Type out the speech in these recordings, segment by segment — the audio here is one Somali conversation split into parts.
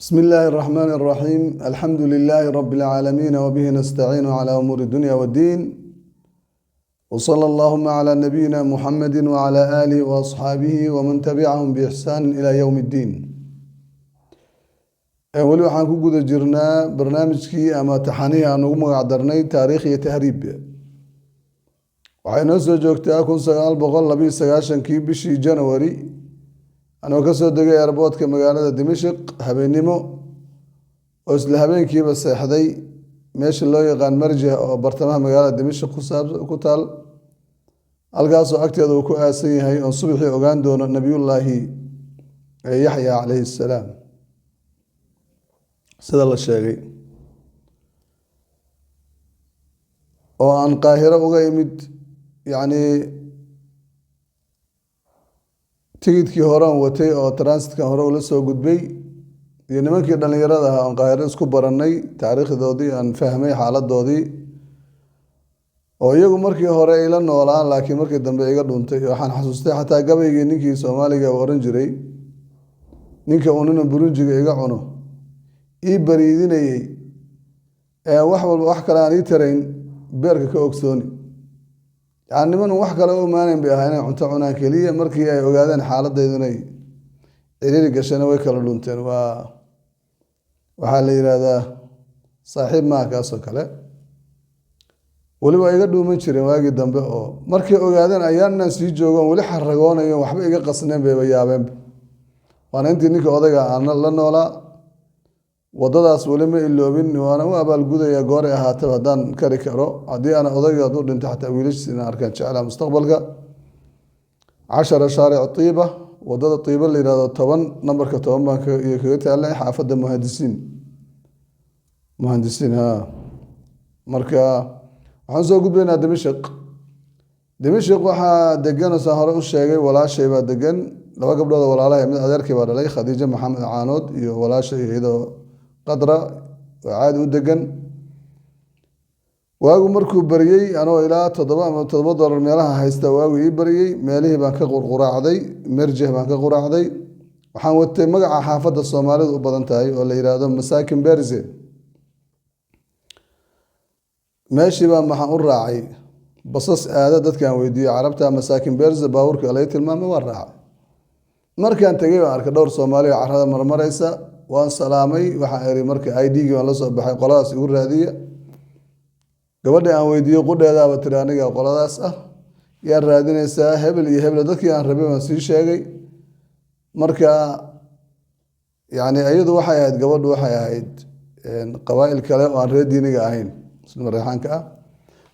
بسم الله الرحمن الرحيم الحمد لله رب العالمين وبه نستعين على أمور الدنيا والدين وصلى اللهم على نبينا محمد وعلى آله وأصحابه ومن تبعهم بإحسان إلى يوم الدين weli waxaan ku guda jirnaa barnaamijkii ama taxanihii aan ugu magac darnay taariikh iyo tahriib waxay noo soo joogtaa 1992 bishii January anoo ka soo degay airportka magaalada Dimashq habeenimo oo isla habeenkiiba seexday meesha loo yaqaan Marjah oo bartamaha magaalada Dimashq ku taal halkaas oo agteeda uu ku aasan yahay oo subaxii ogaan doono nabiyullaahi Yaxya alayhi salaam sida la sheegay oo aan qaahiro uga imid tigidkii hore aan watay oo transitka hore ula soo gudbay iyo nimankii dhalinyarada ahaa aan qaahiro isku barannay taariikhdoodii aan fahmay xaaladoodii oo iyagu markii hore ila noolaan laakiin markii dambe iga dhuntay waxaan xasuustay xataa gabaygii ninkii Soomaaliga uu oran jiray ninka uunina burunjiga iga cuno ii bariidinayay wax walba wax kale aan ii tarayn beerka ka ogsooni niman wax kale u maanan bay ahaayeen cunto cunaan kaliya markii ay ogaadeen xaaladdeeduna ciriiri gashana way kala dhunteen waxaa la yiraahdaa saaxiib ma kaasoo kale waliba iga dhuuman jireen waagii dambe oo markii ogaadeen ayaanaan sii joogan wali xaragoonayo waxba iga qasneen bay yaabeen waana intii ninka odayga aan la noolaa wadadaas wali ma iloobin waana u abaalgudaya gooray ahaataba haddaan kari karo haddii ana odayga hadduu dhinto xataa wiilashiisina arkaan jeclaa mustaqbalka 10 shaaric Tiiba wadada Tiiba la yiraahdo 10 nambarka 10 baan kaga taalay xaafadda muhandisiin marka waxaan soo gudbaynaa Dimashq waxaa degan oo hore u sheegay walaashay baa degan laba gabdhood oo walaalahay mid adeerkii baa dhalay Khadiija Maxamed Caanood iyo walaashay iyadoo qadra caadi u degan waagu markuu bariyay anoo ilaa 7 ama 7 dollar meelaha haysta waagu ii bariyay meelihii baan ka quraacday Marjah baan ka quraacday waxaan watay magaca xaafadda Soomaalidu u badan tahay oo la yiraahdo Masaakin Berze meeshii baan maxaan u raacay basas aada dadkaan weydiiyay carabta Masaakin Berze baaburka la tilmaamay waa raacay markaan tagay baan arkay dhowr Soomaali oo carrada marmaraysa waan salaamay waxaan eri markii ID-gii waan la soo baxay qoladaas igu raadiya gabadha aan weydiiyay qudheedaaba tiri aniga qoladaas yaa raadinaysaa hebel iyo hebel dadkii aan rabay waan sii sheegay marka iyadu waxay ahayd gabadhu waxay ahayd qabaa'il kale oo aan reer diiniga ahayn isla reexaanka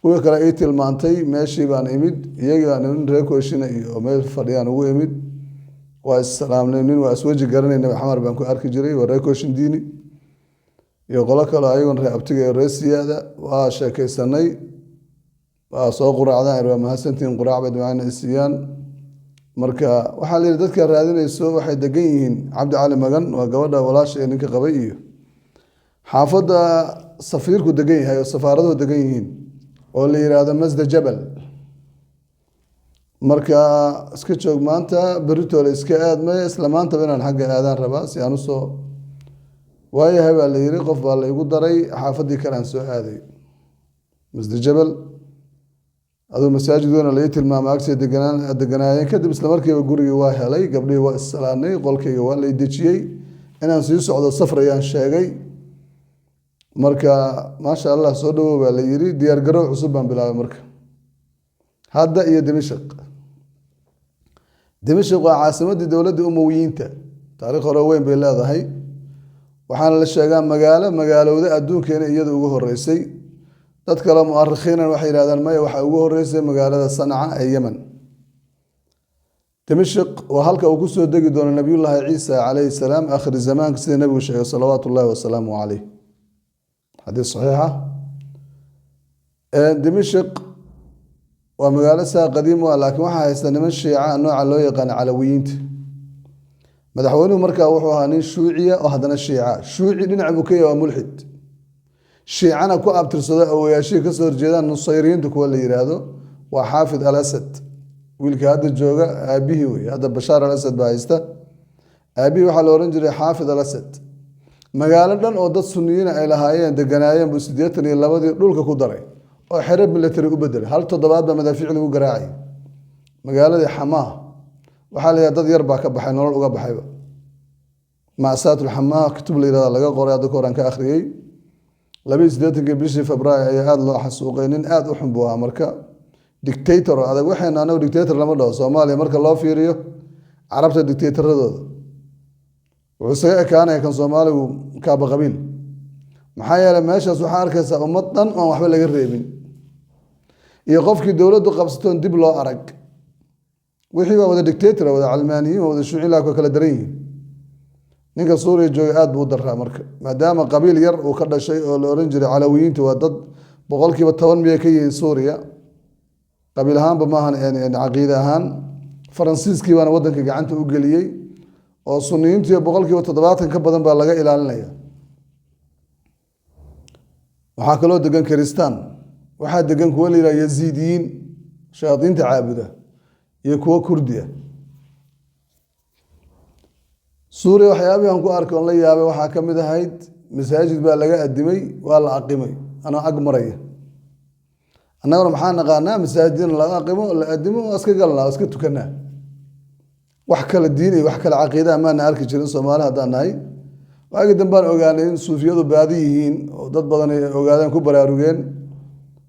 kuwa kale ay tilmaantay meeshii baan imid iyagii baan reer Kooshina iyo meel fadhiyaan ugu imid waa salaamnay nin waa iswaji garanayna xamar baan ku arki jiray waa reer Kooshin diini iyo qolo kale ayagoon reer abtiga iyo reer siyaada waa sheekaysanay waa soo quraacdaan waa mahadsantiin quraac bay macna isiyaan marka waxaa la yiri dadka raadinayso waxay degan yihiin Cabdi Cali Magan waa gabadha walaashay ninka qabay iyo xaafadda safiirku degan yahay oo safaaraduhu degan yihiin oo la yiraahdo Masda Jabal marka iska joog maanta beritoole iska aadmay isla maanta inaan xagga aadaan rabaa si aan u soo waayahay baa la yiri qof baa la igu daray xaafaddii kale aan soo aaday Masda Jabal adoo masaajiduna la tilmaamay agsi deganaayeen kadib isla markiiba gurigii waa helay gabdhii waa islaanay qolkayga waa la dejiyay inaan sii socdo safar ayaan sheegay marka maasha Allah soo dhawow baa la yiri diyaar garow cusub baan bilaabay marka hadda iyo Dimashq waa caasimadii dowladda Umayyiinta taariikh hore weyn bay leedahay waxaana la sheegaa magaalada adduunkeena iyada ugu horeysay dad kale mu'arikhiin waxay yiraahdaan maya waxa ugu horeysay magaalada Sanca ee Yemen Dimashq waa halka uu ku soo degi doono nabiyullaahi Ciisa alayhi salaam aakhir zamaanka sida nabigu sheegay salawaatullaahi wa salaamu alayhi حديث صحيحة دمشق ومجالسها قديمة لكن waxaa haysta niman shiica nooca loo yaqaan calawiyiinta madaxweynuhu markaa wuxuu ahaa nin shuuciya oo haddana shuuci dhinaca buu ka yahay waa mulxid shiicana ku abtirsada awayaashii ka soo horjeedaan nusayriyiinta kuwa la yiraahdo waa xaafid al-Asad wiilka hadda jooga aabihii wey hadda Bashaar al-Asad baa haysta aabihii waxaa la oran jiray xaafid al-Asad magaalo dhan oo dad sunniyiin ay lahaayeen deganaayeen buu 82 dhulka ku daray oo xero military u bedelay hal toddobaad baa madaafiic lagu garaacay magaaladii Xamaa waxaa la yiraahdaa dad yar baa ka baxay nolol uga baxayba maasatul Xamaa kutub la yiraahdo laga qoray dadka Quraanka akhriyay 82 bishii Febraayo ayaa aad loo xasuuqay nin aad u xun buu ahaa marka dictator adag waxaan anagu dictator lama dhaho Soomaaliya marka loo fiiriyo carabta dictatoradooda wuxuu saga ekaanaya kan Soomaaligu kaaba qabiil maxaa yeelay meeshaas waxaa arkaysaa ummad dhan oo waxba laga reebin iyo qofkii dowladdu qabsatoon dib loo arag wixii waa wada dictator wada calmaaniyiin wada shuucilaa ku kala daran yihiin ninka Suuriya jooga aad buu u daraa marka maadaama qabiil yar uu ka dhashay oo la oran jiray Calawiyiintu waa dad boqolkiiba 10 miyay ka yihiin Suuriya qabiil ahaanba maahan caqiide ahaan Faransiiskii baana wadanka gacanta u geliyay oo sunniyiintu boqolkiiba 70 ka badan baa laga ilaalinaya waxaa kaloo degan Kiristaan waxaa degan kuwa la yiraahdo Yaziidiyiin shayaadiinta caabuda iyo kuwa Kurdiya Suuriya waxyaabaha aan ku arkay oo la yaabay waxaa ka mid ahayd masaajid baa laga adimay waa la aqimay ana ag maraya annaguna maxaan naqaanaa masaajidin laga aqimo la adimo oo iska galnaa iska tukanaa wax kala diin iyo wax kala caqiida ma aan arki jirin Soomaaliya hadaan nahay waagi dambaan ogaanay in suufiyadu baadi yihiin oo dad badan ay ogaadeen ku baraarugeen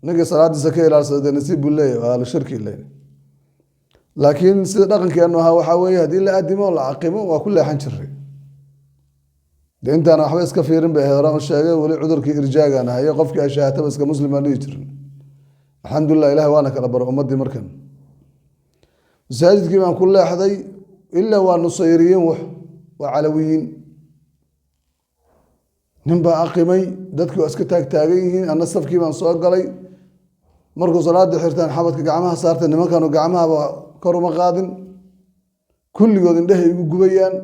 ninka salaadiisa ka ilaalsada nasiib buu leeyahay waa la shirki leeyahay laakiin sida dhaqankeenu ahaa waxa weeye hadii la adimo la aqimo waa ku leexan jiray deentana waxba iska fiirin bay heeraan sheegay wali cudurkii irjaagan ahay qofkii ashaataba iska muslimaan dhigi jirin alxamdulillah ilaahay waana kala bar ummadii markan masaajidkii baan ku leexday ilaa waa nusayriyiin waa calawiyiin nin baa aqimay dadkii waa iska taagtaagan yihiin anna safkii baan soo galay markuu salaada xirtaan xabadka gacmaha saartay nimankanu gacmahaba kor uma qaadin kulligood indhahay igu gubayaan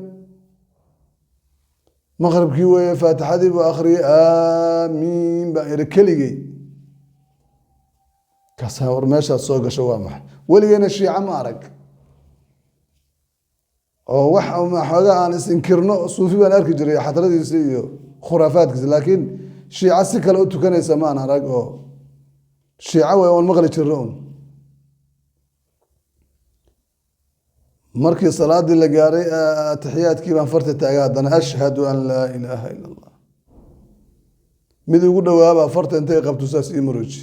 maqribkii weeye faatixadii buu akhriyay aamiin baan iri keligay kaasa war meeshaad soo gasho waa maxay weligeena shiica ma arag oo wax xoogaa aan is-inkirno suufi baan arki jiray xadradiisa iyo khuraafaadkiisa laakiin shiica si kale u tukanaysa maan arag oo shiica way oon maqli jirno un markii salaadii la gaaray taxiyaadkii baan farta taagay haddana ashhadu an laa ilaaha ila allah mid ugu dhawaaba farta intay qabto saas ii marooji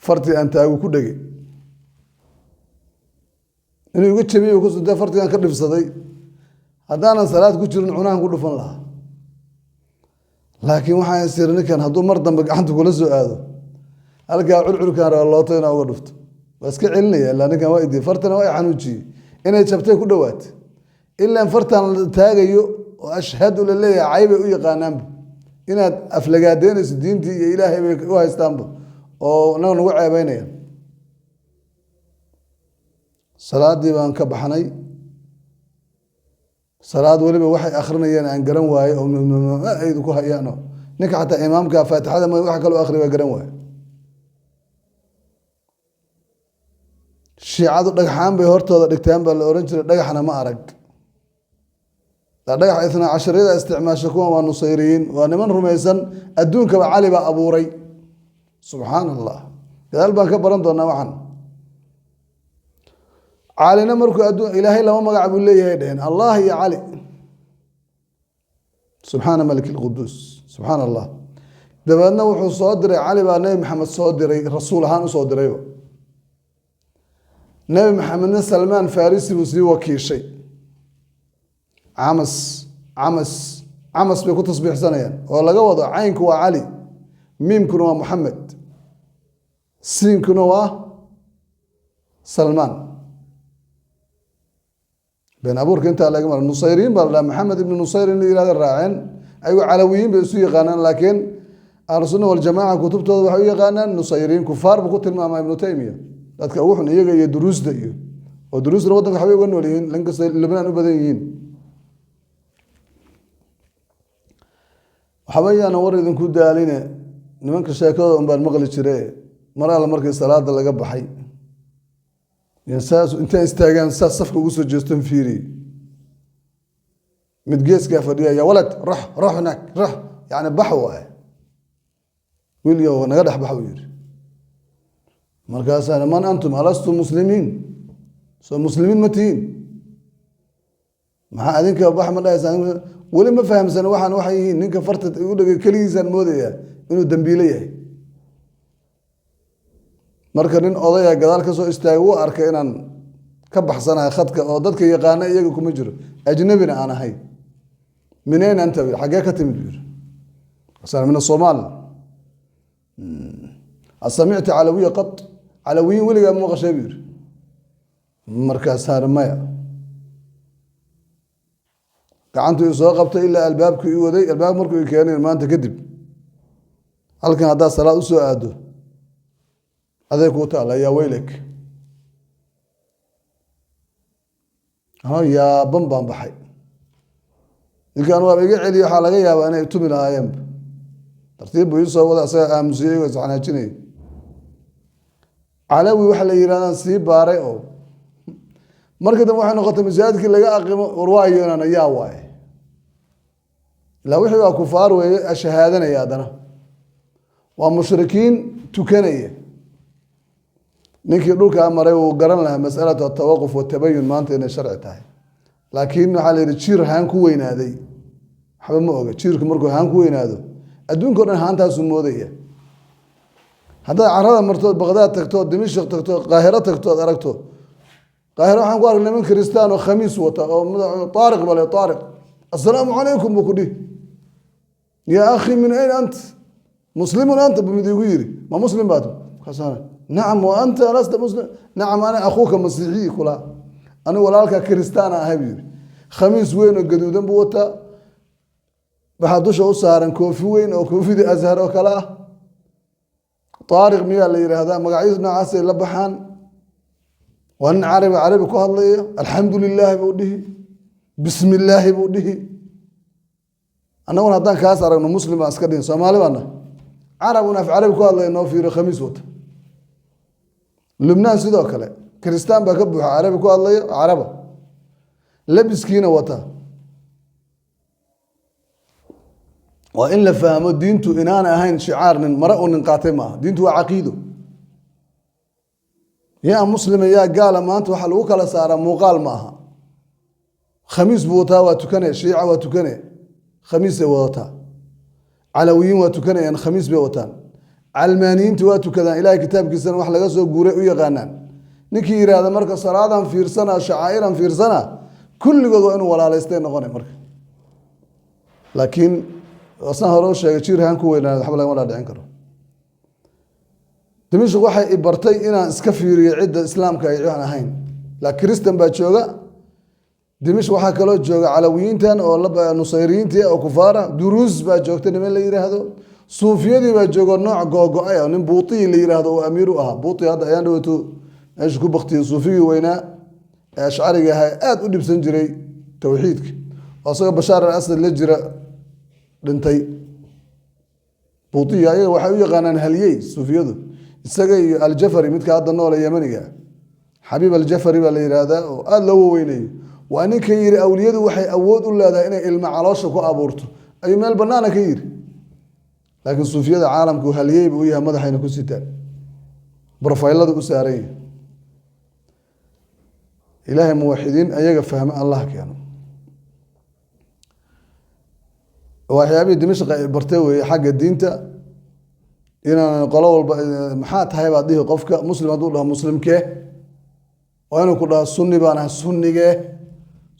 fartii aan taagu ku dhegay inuu iga jabiyo ku soo fartii aan ka dhibsaday haddaanan salaad ku jirin cunaan ku dhufan lahaa laakiin waxaan isir ninkan hadduu mar dambe gacanta kula soo aado halkaa curcurkaan raba looto inaa uga dhufto waa iska celinaya ilaa ninkan waa idii fartana waa xanuujiyey inay jabtay ku dhowaat ilaa fartaan la taagayo oo ashhadu la leeyahay caybay u yaqaanaanba inaad aflagaadeynayso diintii iyo ilaahay bay u haystaanba oo naga nagu ceebeynaya salaadii baan ka baxnay salaad waliba waxay akhrinayeen aan garan waaye oo ay ku hayaano ninka xataa imaamka faatixada ma wax kale akhri waa garan waaye shiicadu dhagaxaan bay hortooda dhigtaan baa la oran jiray dhagaxna ma arag dhagax isna cashariyada isticmaasha kuwan waa nusayriyiin waa niman rumaysan adduunkaba cali baa abuuray subxaan allah gadaal baan ka baran doonaa waxan calina markuu adduun ilaahay lama magac buu leeyahay dheheen allah iyo cali subxaana maliki lquduus subxaan allah dabeedna wuxuu soo diray cali baa nebi maxamed soo diray rasuul ahaan usoo dirayba nebi maxamedna salmaan farisi buu sii wakiishay camas bay ku tasbiixsanayaan oo laga wado caynku waa cali miimkuna waa muxamed siinkuna waa salmaan been abuurka intaa laga mara nusayriin baa la dhaha maxamed ibni nusayr in la yihahda raaceen ayagoo calawiyiin bay isu yaqaanaan laakiin ahlusunna waljamaaca kutubtooda waxay u yaqaanaan nusayriin kufaar buu ku tilmaamaa ibnu taymiya dadka ugu xun iyaga iyo duruusda iyo oo duruusna waddanka waxbay uga nool yihiin lankasta libnaan u badan yihiin waxba yaana war idinku daaline nimanka sheekadooda un baan maqli jire mar alla markii salaada laga baxay saas intay istaagaan saas safka ugu soo jeeston fiiri mid geeskaa fadhiya yaa walad rox hanaag rox yani bax waaye wiil yo naga dhex bax uu yidhi markaasaa man antum alastu muslimiin soo muslimiin ma tihiin maxaa adinka bax ma dhahaysaan weli ma fahamsan waxaan waxay yihiin ninka farta u dhagay keligiisaan moodayaa inuu dambiile yahay marka nin odaya gadaal ka soo istaagay wuu arkay inaan ka baxsanahay khadka oo dadka yaqaana iyaga kuma jiro ajnabina aan ahay mineen anta xaggee ka timid buu yidhi asana min asoomaal asamicta calawiya qad calawiyin weligaa ma maqashay buu yidhi markaasaana maya gacantuu i soo qabtay ilaa albaabku i waday albaab markuu i keenay maanta kadib halkan haddaad salaad u soo aado aday kuu taala yaa weylek yaaban baan baxay ninkaan waaba iga celiya waxaa laga yaabaa inay tumi lahaayeenba tartiib buu ii soo wada isaga aamusiyey oo isxanaajinayay calawi waxa la yidhahdaan sii baaray oo marka dambe waxay noqotay masaajidkii laga aqimo warwaayo inaan yaa waaye ilaa wixii waa kufaar weeye shahaadanaya haddana waa mushrikiin tukanaya ninkii dhulkaa maray wuu garan lahaa masalatu atawaquf watabayun maanta inay sharci tahay laakiin waxaa la yidhi jiir haan ku weynaaday waxba ma oga jiirku markuu haan ku weynaado adduunka o dhan haantaasu moodaya haddaad carada martood baqdaad tagtood dimishq tagtood qaahiro tagtood aragto qaahiro waxaan ku arkay niman kiristaan oo khamiis wata oo taariq bale taariq assalaamu calaykum buu ku dhihi yaa akhi min ayn ant muslimun anta buu mid igu yiri ma muslim baad kaasana nacam wa anta lasta muslim nacam ana akhuuka masiixi kula ana walaalka kiristaan ahay buu yiri khamiis weyn oo gaduudan buu wataa waxaa dusha u saaran koofi weyn oo koofida azhar oo kale ah taariq miyaa la yidhaahdaa magacyadu noocaasay la baxaan waa nin carabi ku hadlaya alxamdu lilaahi buu dhihi bismi illaahi buu dhihi annaguna haddaan kaas aragno muslim baan iska dhihin soomaali baana carabuna af carabi ku hadlaya noo fiiro khamiis wata lubnaan sidoo kale kiristaan baa ka buuxa carabi ku hadlaya caraba labiskiina wata waa in la fahmo diintu inaana ahayn shicaar nin mare u nin qaatay maaha diintu waa caqiido yaa muslima yaa gaala maanta waxaa lagu kala saaraa muuqaal ma aha khamiis buu wataa waa tukane shiica waa tukane khamiisay wadataa calawiyiin waa tukanayaan khamiis bay wataan calmaaniyiinta waa tukadaan ilahay kitaabkiisana wax laga soo guuray u yaqaanaan ninkii yidhaahda marka salaadan fiirsana shacaa'iran fiirsana kulligood waa inuu walaalaystay noqonay marka laakiin saan hore u sheegay jiir haan ku weynaan waxba lagama dhaadhicin karo dimishq waxay i bartay inaan iska fiiriyo cidda islaamka ay aan ahayn la kiristan baa jooga dimishq waxaa kaloo jooga calawiyiintan oo nusayriyiintii oo kufaara duruus baa joogta niman la yidhaahdo suufiyadii baa jooga nooc googo-ay oo nin buutii la yidhaahdo oo amiir u ahaa buutii hadda ayaan dhaweyto meesha ku baktiyey suufigii weynaa ee ashcariga ahaa aada u dhibsan jiray towxiidka oo isagoo bashaar al asad la jira dhintay buutiya ayaga waxay u yaqaanaan halyey suufiyadu isaga iyo aljafari midka hadda noole yemaniga xabiib aljafari baa la yidhaahdaa oo aada loo waweynayo waa ninka yidhi awliyadu waxay awood u leedahay inay ilmo caloosha ku abuurto ayuu meel banaana ka yidhi laakiin suufiyada caalamku halyey buu u yahay madaxayna ku sitaan brofayladu u saaran yahay ilaahay muwaxidiin ayaga fahme allah keeno waxyaabihii dimashq ay bartay weeye xagga diinta inaan qolo walba maxaa tahay baad dhihi qofka muslim hadduu dhaho muslimkee waa inuu ku dhaho sunni baan ahay sunnigee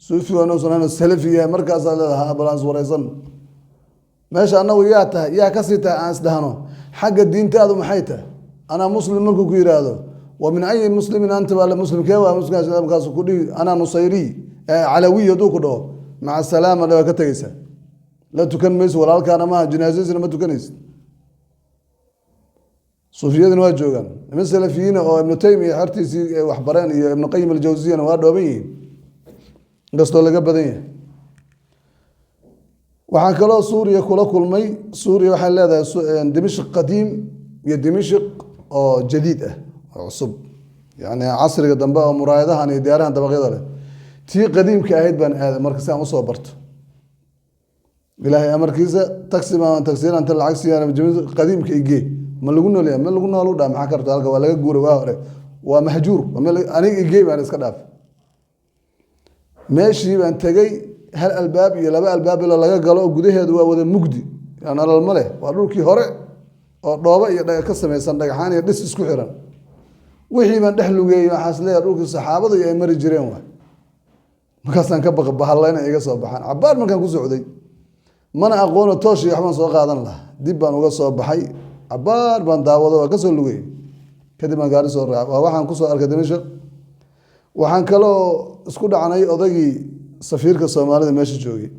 suufi waa inuusan ahayn salafi yahay markaasaad leedahay balans waraysan meesha annagu yaa tahay yaa kasii tahay aan isdhahno xagga diintaadu maxay tahay anaa muslim markuu ku yidhaahdo wa min ayi muslimin anta baa muslimkee waa muslimkaas ku dhihi anaa nusayriy calawiy hadduu ku dhaho maca salaama dhawaa ka tegeysaa la tukan mayso walaalkaana maaha janaasadiisna ma tukanaysa suufiyadina waa joogaan niman salafiyiina oo ibnu taymiya xertiisii waxbareen iyo ibnu qayim aljawsiyana waa dhooban yihiin inkastoo laga badan yahay waxaan kaloo suuriya kula kulmay suuriya waxay leedahay dimishq qadiim iyo dimishq oo jadiid ah oo cusub yani casriga dambe oo muraayadahan iyo diyaarahan dabaqyada leh tii qadiimka ahayd baan aaday marka si aan usoo barto ilaahay amarkiisa taxi baan taxiyana inta lacag siiyaan jamada qadiimka igee ma lagu noolyahay ma lagu noolu dhaa maxaa karta halka waa laga guuray waa hore waa mahjuur aniga igee baan iska dhaaf meeshii baan tegey hal albaab iyo laba albaab ila laga galo gudaheedu waa wada mugdi nalal ma leh waa dhulkii hore oo dhoobo iyo ka samaysan dhagaxaan iyo dhis isku xiran wixii baan dhex lugeeyey waxaas leeyahay dhulkii saxaabadu ay mari jireen waay markaasaan ka bahallayna iga soo baxaan cabbaar markaan ku socday mana aqoono toosh iyo waxbaan soo qaadan lahaa dib baan uga soo baxay cabbaar baan daawado waa ka soo lugeeyey kadib baan gaari soo raacay waa waxaan kusoo arkay dimashaq waxaan kaloo isku dhacnay odaygii safiirka soomaalida meesha joogay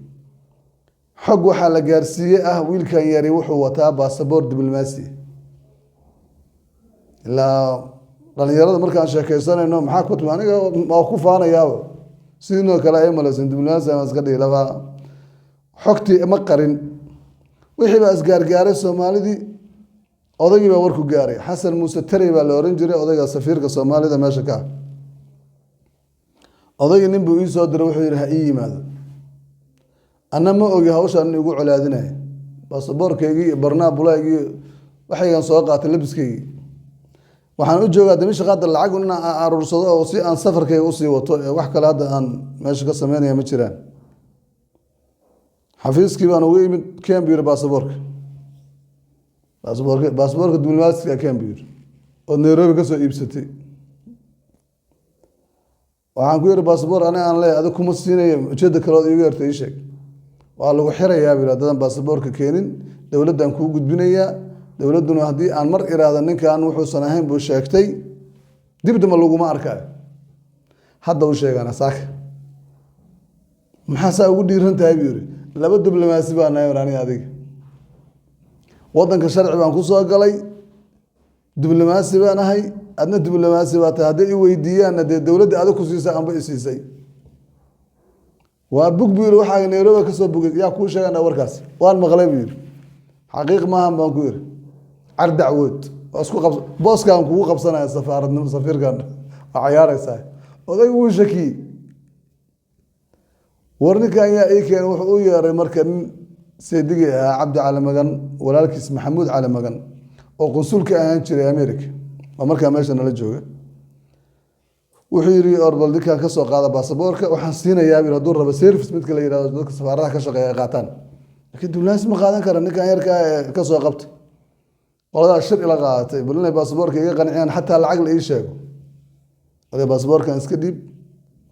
xog waxaa la gaarsiiyey ah wiilkan yari wuxuu wataa baasaboor diblomaasi ilaa dhalinyarada markaan sheekaysanayno maxaa ku timi aniga waa ku faanayaaba sidinoo kale ay malaysan diblomaasi aan iska dhihi labaa xogtii ma qarin wixii baa isgaargaaray soomaalidii odaygii baa warku gaaray xasan muuse tarey baa la oran jiray odayga safiirka soomaalida meesha ka odaygii nin buu ii soo diray wuxuu yidhi ha ii yimaado anna ma ogi hawshaan in igu colaadinaya baasaboorkaygii iyo barnaa bulaygii waxaygan soo qaatay labiskaygii waxaan u joogaa dimashaq hadda lacag inaan aruursado oo si aan safarkayga usii wato ee wax kale hadda aan meesha ka sameynaya ma jiraan xafiiskii baan ugu imid ken buu yidhi baasaboorka diblomaasiga ken buu yidhi oo nairobi ka soo iibsatay waxaan ku yidhi baasaboor aniga aan leeyahay adig kuma siinayo ujeedda kaleod iigu yarta ii sheeg waa lagu xirayaa buu yidhi haddaadan baasaboorka keenin dowladdaan kuu gudbinayaa dowladduna haddii aan mar iraada ninkan wuxuusan ahayn buu sheegtay dibdama laguma arkaayo hadda u sheegana saaka maxaa saa ugu dhiiran tahay buu yidhi laba diblomaasi baa nahay aniga adiga waddanka sharci baan ku soo galay diblomaasi baan ahay adna diblomaasi baa tahay hadday i weydiiyaanna dee dowladda adig ku siisay anba i siisay waa bug buu yidhi waxaa nairobi ka soo bugay yaa kuu sheegana warkaas waan maqlay buu yidhi xaqiiq maahan baan ku yidhi car dacwood waa isku qabs booskaan kugu qabsanaya safaaradnimo safiirkan waa cayaaraysaa odaygu wuu shakiyey war ninkan yaa ii keenay wuxuu u yeeray marka nin seedigii ahaa cabdi cali magan walaalkiis maxamuud cali magan oo qunsulka ahaan jiray america oo markaa meesha nala jooga wuxuu yidhi orbal ninkan ka soo qaada baasaboorka waxaan siinayaa bir hadduu rabo service midka la yidhahdo dadka safaaradaha ka shaqeeya ay qaataan laakiin diblomaasi ma qaadan kara ninkan yarkaa ee ka soo qabta qoladaas shir ila qaadatay bal inay baasaboorka iga qanciyaan xataa lacag la ii sheego oday baasaboorkan iska dhiib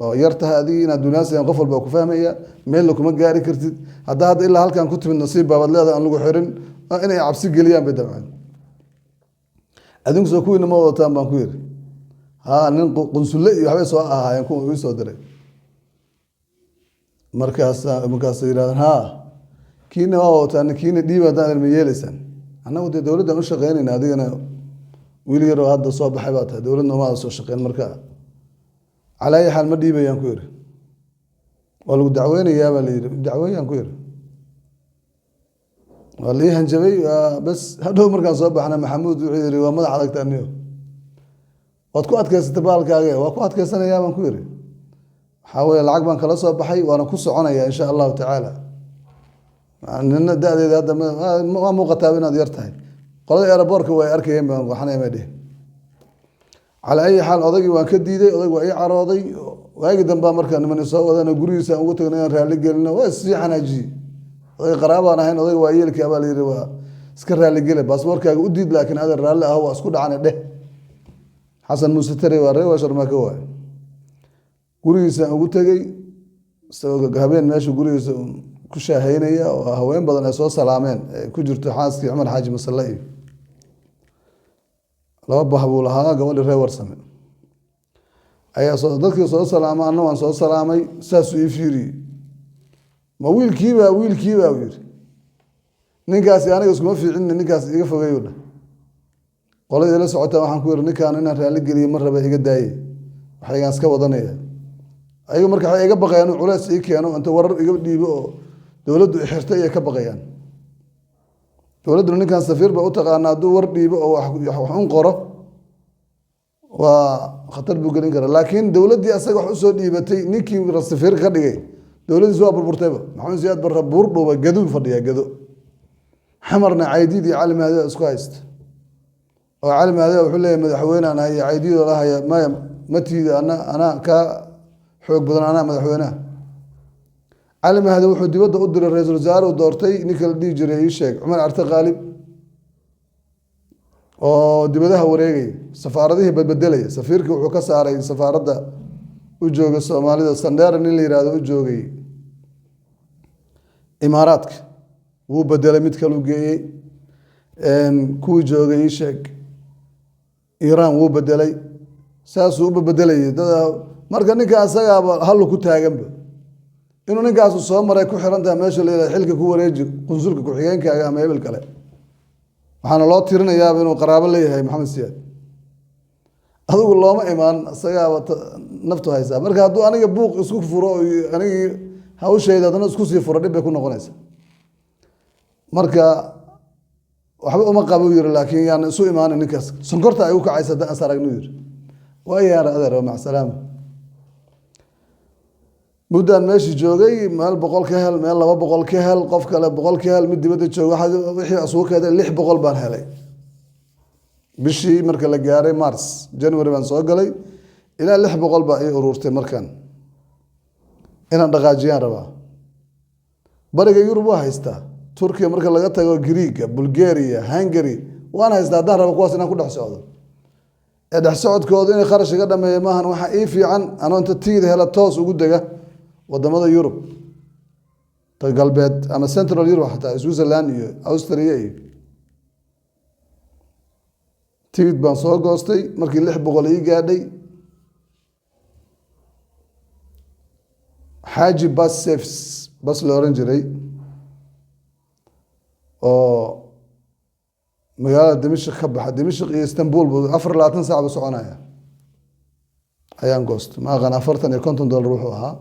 oo yar tahay adigii inaad diblomaasigan qof walba ku fahmaya meelna kuma gaari kartid hadda ilaa halkan ku timid nasiib baabad leeda aan lagu xirin inay cabsi geliyaan bay dabcan adinku soo kuwiina ma wadataan baan ku yidhi haa nin qunsulle iyo waxbay soo ahaayeen kuwa ii soo diray markaas yidhahdaan haa kiina waa wadataan kiina dhiib haddaan ilma yeelaysaan annagu dee dowladdan u shaqeynayna adigana wiil yaroo hadda soo baxay baa tahay dowladna umaada soo shaqeyn marka calaa ayi xaal ma dhiibayaan ku yidhi waa lagu dacweynayaa baa la yidhi dacweeyaan ku yidhi waa la ii hanjabay bas hadhow markaan soo baxna maxamuud wuxuu yidhi waa madax adagta aniyo waad ku adkaysatay baalkaaga waa ku adkaysanayaa baan ku yidhi waxaa weeye lacag baan kala soo baxay waana ku soconayaa insha allahu tacaala nina da-deeda hadda waa muuqataaba inaad yar tahay qolada aeroboortka waa arkayeen baan waxna ima dhihin calaa ayi xaal odaygii waan ka diiday odayg waa ii carooday waagi dambaa markaa niman soo wadana gurigiisa aan ugu tagna inaan raalli gelino waa sii xanaajiyey oday qaraabaan ahayn odayga waa yeelkii abaa la yidhi waa iska raalligele baasboorkaaga u diid laakiin adan raalli ah waa isku dhacana dheh xasan muuse tare waa reer waa sharmaaka waay gurigiisaan ugu tegey isagoo habeen meesha gurigiisa ku shaahaynaya oo haween badan ay soo salaameen ay ku jirto xaaskii cumar xaaji masalle iyo laba bah buu lahaa gabadhi reer warsame ayaa dadkii soo salaama anna waan soo salaamay saasuu ii fiiriyey ma wiilkiibaa uu yidhi ninkaasi aniga iskuma fiicin ninkaas iga fogeeyu dheh qoladii la socotaan waxaan ku yidhi ninkaan inaan raalli geliyo mar raba iga daaye waxaygaan iska wadanaya ayaga marka waxay iga baqayaan inuu culays ii keeno inta warar iga dhiibo oo dowladdu ixirtay ayay ka baqayaan dowladduna ninkan safiir ba u taqaana hadduu war dhiibo oo wax un qoro waa khatar buu gelin karaa laakiin dowladdii asaga wax usoo dhiibatay ninkii safiir ka dhigay dowladdiisu waa burburtayba maxamed siyaad barre buurdhuuba gaduu fadhiyaa gado xamarna caydiid iyo cali mahdi isku haysta oo cali mahdi wuxuu leeyahay madaxweynean haya caydiidoo la haya maya matiida anaa kaa xoog badan anaa madaxweynaha cali mahdi wuxuu dibadda u diray ra-iisul wasaare uu doortay ninka la dhihi jiray ii sheeg cumar carte khaalib oo dibadaha wareegaya safaaradihii badbedelaya safiirkii wuxuu ka saaray safaaradda u joogay soomaalida sandheera nin la yihahdo u joogay imaaraadka wuu bedelay mid kalu geeyey kuwii joogay ii sheeg iiraan wuu bedelay saasuu u bedelayay dada marka ninka asagaaba hallu ku taaganba inuu ninkaasu soo maray ku xiran tahay meesha la yihahdo xilka ku wareeji qunsulka ku-xigeenkaaga ama hebel kale waxaana loo tirinayaaba inuu qaraabo leeyahay maxamed siyaad adigu looma imaan isagaaba naftu haysaa marka hadduu aniga buuq isku furo anigii hawshayda haddana isku sii furo dhib bay ku noqonaysaa marka waxba uma qabo yiri laakiin yaan isu imaanin ninkaas sonkorta ay u kacaysa haddaan is aragnu yiri waayaana adeer waa macsalaama muddaan meeshii joogay meel 100 ka hel meel 200 ka hel qof kale 100 ka hel mid dibadda jooga wixii asugu keenay 600 baan helay bishii marka la gaaray mars january baan soo galay ilaa 600 baa ay ururtay markan inaan dhaqaajiyaan rabaa bariga Yurub waa haystaa Turkiya marka laga tago Greece Bulgaria Hungary waan haystaa haddaan rabo kuwaas inaan ku dhex socdo ee dhex socodkooda inay kharash iga dhameeyo maahan waxa ii fiican anoo inta tiida hela toos ugu dega wadamada Yurub ta galbeed ama Central Europe xataa Switzerland iyo Austria iyo tiid baan soo goostay markii 600 ii gaadhay Haji Bus Service bas la oran jiray oo magaalada Dimashq ka baxa Dimashq iyo Istanbul 24 saac buu soconaya ayaan goost ma aqaan $40 wuxuu ahaa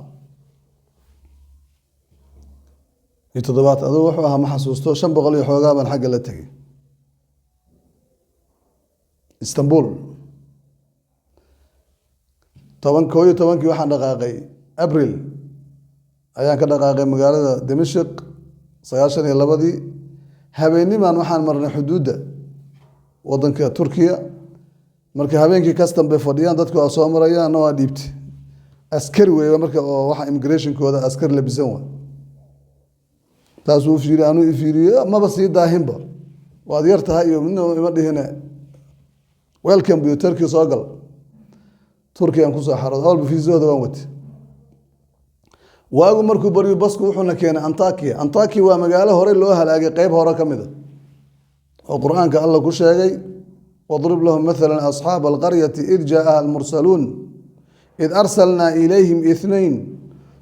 toddobaad adoo wuxuu ahaa ma xasuusto 500 iyo xoogaa baan xagga la tagay Istanbul 11 waxaan dhaqaaqay April ayaan ka dhaqaaqay magaalada Dimashq 92 habeennimaan waxaan marnay xuduudda wadanka Turkiya marka habeenkii custom bay fadhiyaan dadku waa soo marayaan waa dhiibtay askari weeye marka oo waxa immigration kooda askari labisan waa taasuu fiiri aanu fiiriyo ma ba sii daahinba waad yar tahay iyo midna ima dhihina welcome to Turkey soo gal Turkiya aan ku soo xarado hawlba fiisooda waan watay waagu markuu bariyo basku wuxuuna keenay Antakya waa magaalo hore loo halaagay qayb hore kamid ah oo quraanka Allah ku sheegay wadrib lahum mathalan ashab alqaryati id jaa'a almursalun id arsalna ilayhim ithnayn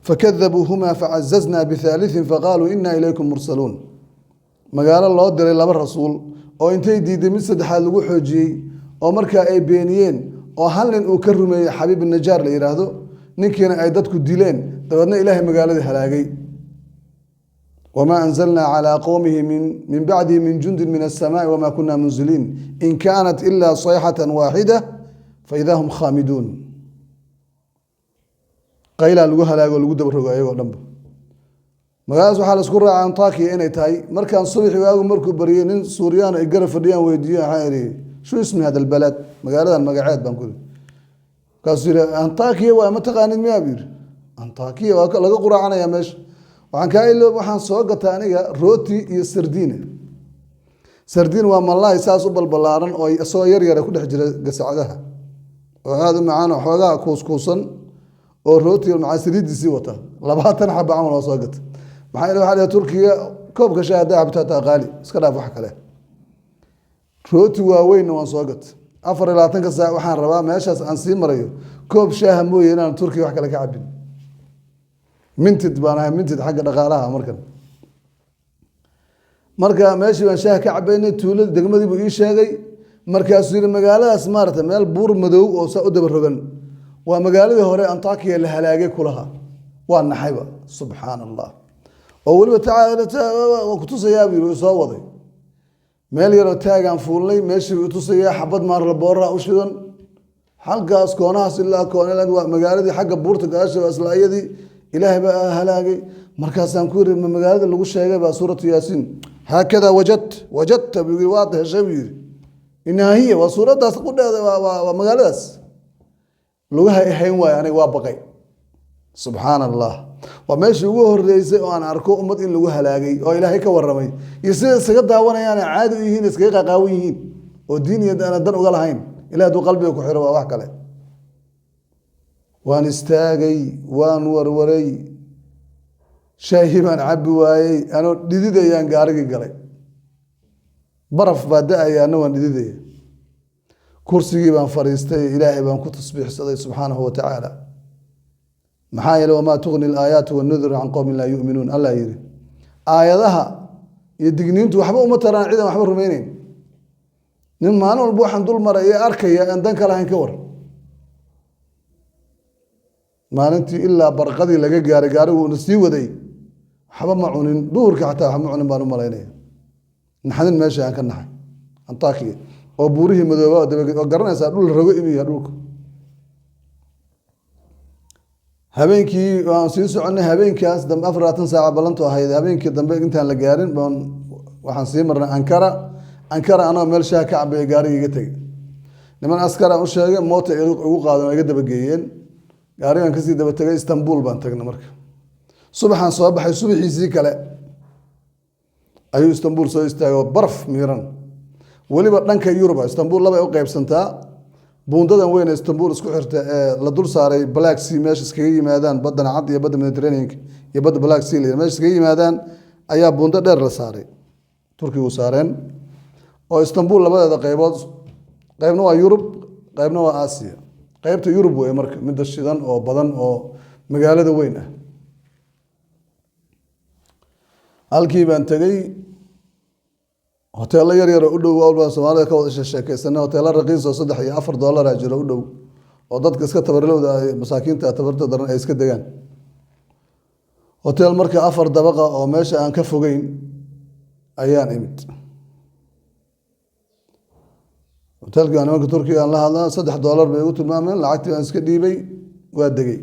fakadhabuhuma fa'azzazna bithalithin faqalu inna ilaykum mursalun magaalo loo diray laba rasuul oo intay diiday mid saddexaad lagu xoojiyay oo marka ay beeniyeen oo hal nin uu ka rumeeyay Habib an-Najjar la yiraahdo ninkiina ay dadku dileen dabadna ilaahay magaalada halaagay wama anzalna ala qawmihi min ba'di min jundin min as-samaa'i wama kunna munzilin in kanat illa sayhatan wahida fa idahum khamidun qayla lagu halaago lagu dabarogo ayagoo dhanba magaaladaas waxaa la isku raacay Antakya inay tahay markaan subaxii waagu markuu bariyay nin Suuriyaan ay garab fadhiyaan weydiiyay waxaan iri shu ismi hada albalad magaaladan magaceed baan ku kaasira Antakya waa ma taqaanid miyaa bir Antakya waa laga quraacanayaa meesha waxaan ka iloob waxaan soo gatay aniga rooti iyo sardiin waa malaay saas u balbalaaran oo soo yar yar ku dhex jira gasacadaha oo aad u macaan oo xoogaa kuuskuusan oo rooti iyo macasiridiisii wata 20 xabba camal oo soo gatay maxay leeyahay Turkiya koobka shaahada habta qaali iska dhaaf wax kale rooti waaweyn waan soo gatay 24 saac waxaan rabaa meeshaas aan sii marayo koob shaah mooyee inaan Turkiya wax kale ka cabin mintid baan ahay mintid xagga dhaqaalaha marka meeshii baan shaah ka cabaynay tuulada degmadii buu ii sheegay markaas yiri magaaladaas maarta meel buur madow oo saa u daba rogan waa magaaladii hore Antakya la halaagay kulaha waa naxayba subhanallah oo waliba tacaala ku tusayaa buu soo waday meel yar oo taagan fuulay meeshii uu tusayaa xabad maar la boora u shidan halkaas koonahaas ilaa koonaland waa magaaladii xagga buurta gaasha islaayadii ilaahay baa halaagay markaasaan ku yiri magaalada lagu sheegay baa suuratu yaasiin haakada wajadta bi waadih shawir inaahiya waa suuradaas qudheeda waa magaaladaas lagu hayn waay aniga waa baqay subhanallah waa meeshii ugu horeysay oo aan arko ummad in lagu halaagay oo ilaahay ka waramay iyo sida isaga daawanayaan caadi u yihiin iskaga qaqaawan yihiin oo diin iyo dan uga lahayn ilaahay duu qalbiga ku xiro waa wax kale waan istaagay waan warwaray shaahi baan cabbi waayey anoo dhididayaan gaarigii galay baraf baa da-ayaana waan dhididaya kursigii baan fadhiistay ilaahay baan ku tasbiixsaday subxaanahu wa tacaala maxaa yeele wamaa tugni alaayaatu wannudur can qowmin laa yu'minuun allah yidhi aayadaha iyo digniintu waxba uma taraan cidan waxba rumayneyn nin maalin walba waxaan dul maray ee arkaya aan dan ka lahayn ka war maalintii ilaa barqadii laga gaaray gaariguuna sii waday waxba ma cunin duhurka xataa waxba ma cunin baan u malaynaya naxdin meesha aan ka naxay antakiya oo buurihii madooba oo garanaysaa dhul rago imiya dhulka habeenkii waan sii soconay habeenkaas dambe 24 saac ballantu ahayd habeenkii dambe intaan la gaarin baan waxaan sii marnay ankara anoo meel shaah ka cabay gaariga iga tagay niman askar aan u sheegay moota igu qaadan iga daba geeyeen gaarigan kasii daba tagay Istanbul baan tagnay marka subaxan soo baxay subaxiisii kale ayuu Istanbul soo istaagay baraf miiran waliba dhanka Yurub Istanbul laba u qaybsantaa buundadan weyn Istanbul isku xirta ee la dul saaray Black Sea meesha iskaga yimaadaan badda cad iyo badda Mediterranean iyo badda Black Sea meesha iskaga yimaadaan ayaa buunda dheer la saaray Turkigu saareen oo Istanbul labadeeda qaybood qaybna waa Yurub qaybna waa Aasiya qaybta Yurub way marka mid shidan oo badan oo magaalada weyn ah halkii baan tagay hoteelo yar yar oo u dhow walba Soomaalida ka wada sheekaysanay hoteelo raqiis oo $3 iyo $4 jira u dhow oo dadka iska tabarlowda ay masaakiinta tabarta daran ay iska degaan hotel marka 4 dabaqa oo meesha aan ka fogeyn ayaan imid hotelka nimanka Turkiga aan la hadlaa $3 bay ugu tilmaameen lacagtii aan iska dhiibay waa degay